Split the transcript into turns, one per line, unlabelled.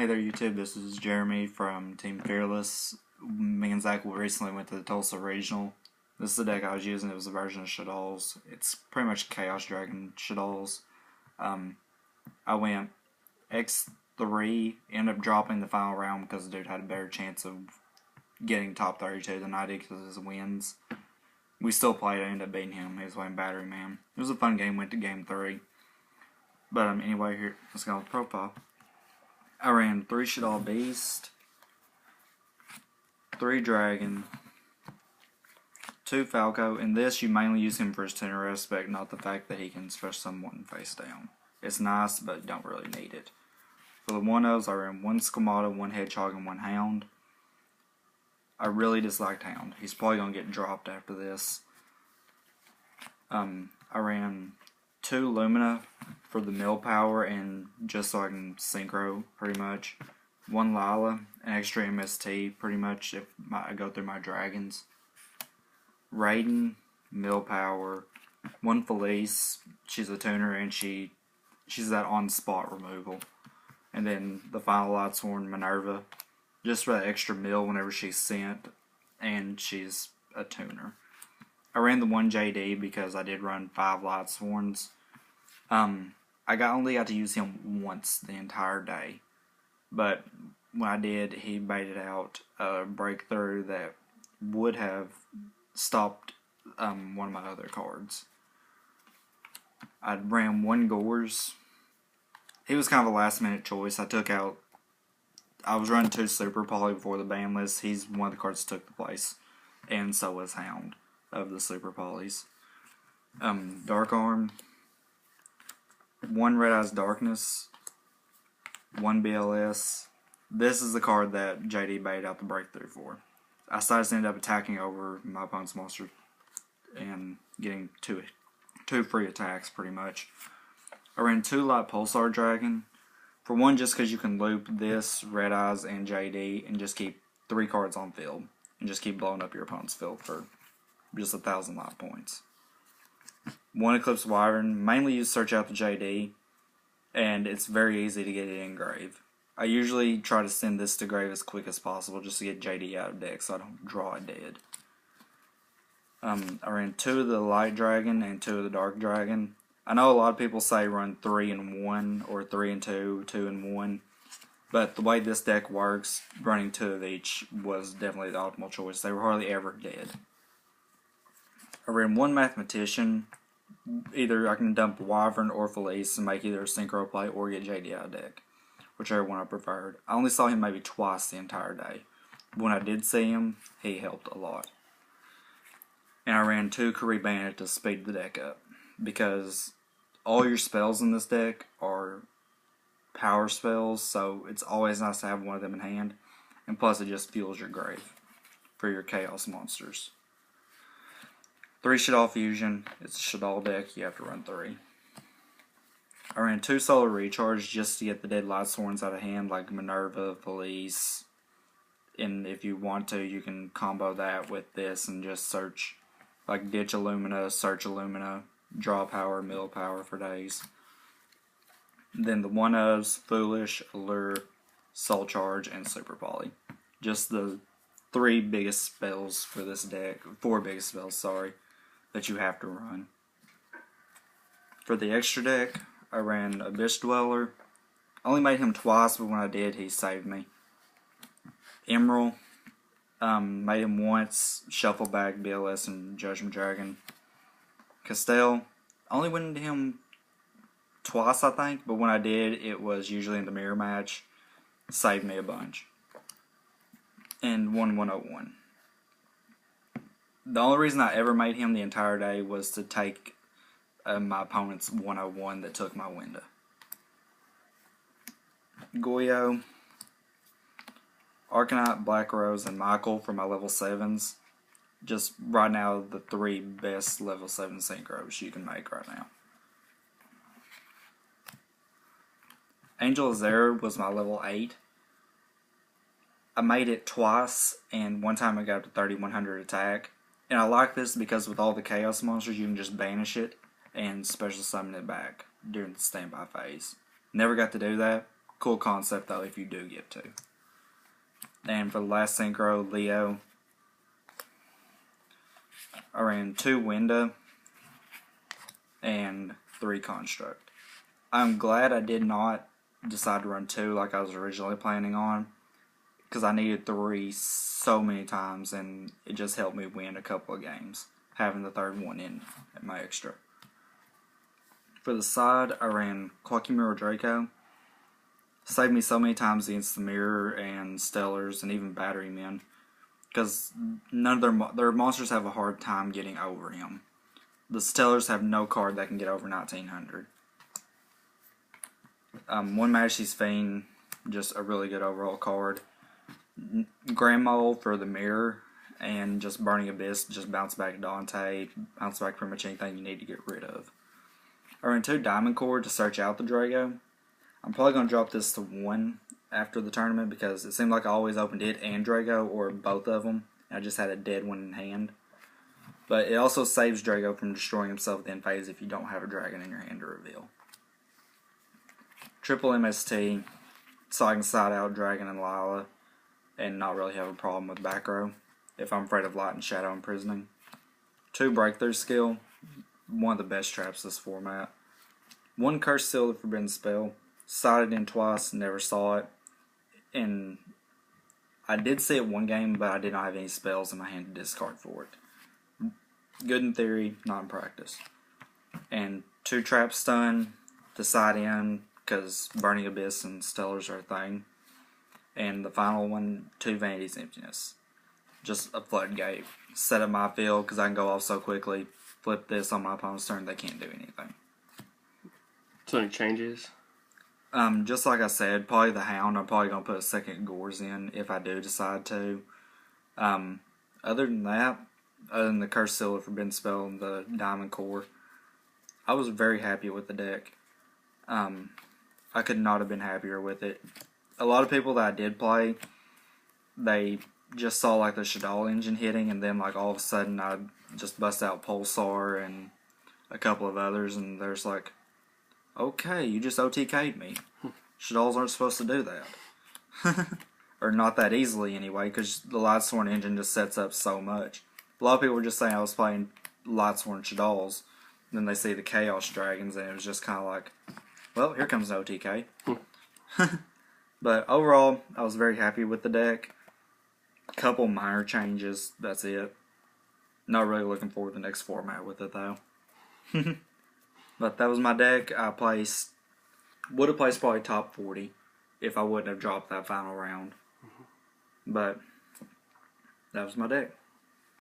Hey there YouTube, this is Jeremy from Team Fearless. Me and Zach recently went to the Tulsa Regional. This is the deck I was using. It was a version of shadolls. It's pretty much Chaos Dragon shadolls. I went X3, ended up dropping the final round because the dude had a better chance of getting top 32 than I did because of his wins. We still played. I ended up beating him. He was playing Battery Man. It was a fun game. Went to game 3. But anyway, here, let's go with profile. I ran 3 Shaddoll Beast, 3 Dragon, 2 Falco, and this you mainly use him for his tuner aspect, not the fact that he can special someone face down. It's nice, but you don't really need it. For the 1-0s, I ran 1 Squamata, 1 Hedgehog, and 1 Hound. I really disliked Hound. He's probably going to get dropped after this. I ran 2 Lumina for the mill power and just so I can synchro pretty much. 1 Lila, an extra MST pretty much if I go through my dragons. Raiden, mill power. 1 Felice, she's a tuner and she's that on spot removal. And then the final Lightsworn Minerva, just for that extra mill whenever she's sent, and she's a tuner. I ran the 1 JD because I did run 5 Lightsworns. I only got to use him once the entire day, but when I did, he baited out a breakthrough that would have stopped one of my other cards. I ran 1 Gores. He was kind of a last minute choice. I was running 2 Super Poly before the ban list. He's one of the cards that took the place, and so was Hound of the Super Polys. Dark Arm. 1 Red Eyes Darkness, 1 BLS. This is the card that JD baited out the breakthrough for. I just ended up attacking over my opponent's monster and getting two free attacks pretty much. I ran 2 Light Pulsar Dragon. For 1, just because you can loop this, Red Eyes, and JD and just keep 3 cards on field. And just keep blowing up your opponent's field for just 1,000 life points. 1 Eclipse Wyvern, mainly use Search Out the JD, and it's very easy to get it in grave. I usually try to send this to grave as quick as possible just to get JD out of deck so I don't draw it dead. I ran 2 of the Light Dragon and 2 of the Dark Dragon. I know a lot of people say run 3 and 1 or 3 and 2, 2 and 1, but the way this deck works, running 2 of each was definitely the optimal choice. They were hardly ever dead. I ran 1 Mathematician. Either I can dump Wyvern or Felice and make either a synchro play or get JD out of deck, whichever one I preferred. I only saw him maybe twice the entire day. When I did see him, he helped a lot. And I ran 2 Curry Bandit to speed the deck up, because all your spells in this deck are power spells, so it's always nice to have one of them in hand, and plus it just fuels your grave for your chaos monsters. 3 Shaddoll Fusion. It's a Shaddoll deck. You have to run 3. I ran 2 Solar Recharge just to get the dead Lightsworns out of hand, like Minerva, Felice. And if you want to, you can combo that with this and just search, like ditch Illumina, search Illumina, draw power, mill power for days. Then the 1-ofs, Foolish, Allure, Soul Charge, and Super Poly. Just the 3 biggest spells for this deck. 4 biggest spells, sorry, that you have to run. For the extra deck, I ran Abyss Dweller. I only made him twice, but when I did, he saved me. Emerald, made him once, Shuffle back, BLS, and Judgment Dragon. Castell, I only went into him twice, I think, but when I did, it was usually in the mirror match. Saved me a bunch. And 101. The only reason I ever made him the entire day was to take my opponent's 101 that took my window. Goyo, Arcanite, Black Rose, and Michael for my level 7s. Just right now, the 3 best level 7 synchros you can make right now. Angel Azera was my level 8. I made it twice, and one time I got up to 3100 attack. And I like this because with all the chaos monsters, you can just banish it and special summon it back during the standby phase. Never got to do that. cool concept though if you do get to. And for the last synchro, Leo, I ran 2 Winda and 3 Construct. I'm glad I did not decide to run 2 like I was originally planning on, because I needed 3 so many times, and it just helped me win a couple of games, having the third one in at my extra. For the side, I ran Quacky Mirror Draco. Saved me so many times against the Mirror and Stellars and even Battery Men, because none of their monsters have a hard time getting over him. The Stellars have no card that can get over 1900. One Majesty's Fiend, just a really good overall card. Grandma for the Mirror, and just Burning Abyss, just bounce back Dante, bounce back pretty much anything you need to get rid of. I ran 2 Diamond Core to search out the Drago. I'm probably going to drop this to 1 after the tournament, because it seemed like I always opened it and Drago, or both of them. I just had a dead one in hand. But it also saves Drago from destroying himself at the end phase if you don't have a dragon in your hand to reveal. Triple MST, so I can side out Dragon and Lila and not really have a problem with back row if I'm afraid of Light and Shadow imprisoning. 2 Breakthrough Skill, one of the best traps this format. 1 Curse Seal the Forbidden Spell, sided in twice, never saw it, and I did see it one game, but I did not have any spells in my hand to discard for it. Good in theory, not in practice. And 2 Trap Stun to side in, because Burning Abyss and Stellars are a thing. And the final one, 2 Vanity's Emptiness. Just a floodgate. Set up my field, because I can go off so quickly. Flip this on my opponent's turn, they can't do anything.
So any changes?
Just like I said, probably the Hound. I'm probably going to put a second Gores in if I do decide to. Other than that, other than the Curse Seal of Forbidden Spell and the Diamond Core, I was very happy with the deck. I could not have been happier with it. A lot of people that I did play, they just saw like the shaddoll engine hitting, and then like all of a sudden I just bust out Pulsar and a couple of others, and there's like, okay, you just OTK'd me. Shaddolls aren't supposed to do that. Or not that easily anyway, because the Lightsworn engine just sets up so much. A lot of people were just saying I was playing Lightsworn Shaddolls, then they see the Chaos Dragons, and it was just kind of like, well, here comes an OTK. But overall, I was very happy with the deck. A couple minor changes, that's it. Not really looking forward to the next format with it, though. But that was my deck. I would have placed probably top 40 if I wouldn't have dropped that final round. But that was my deck.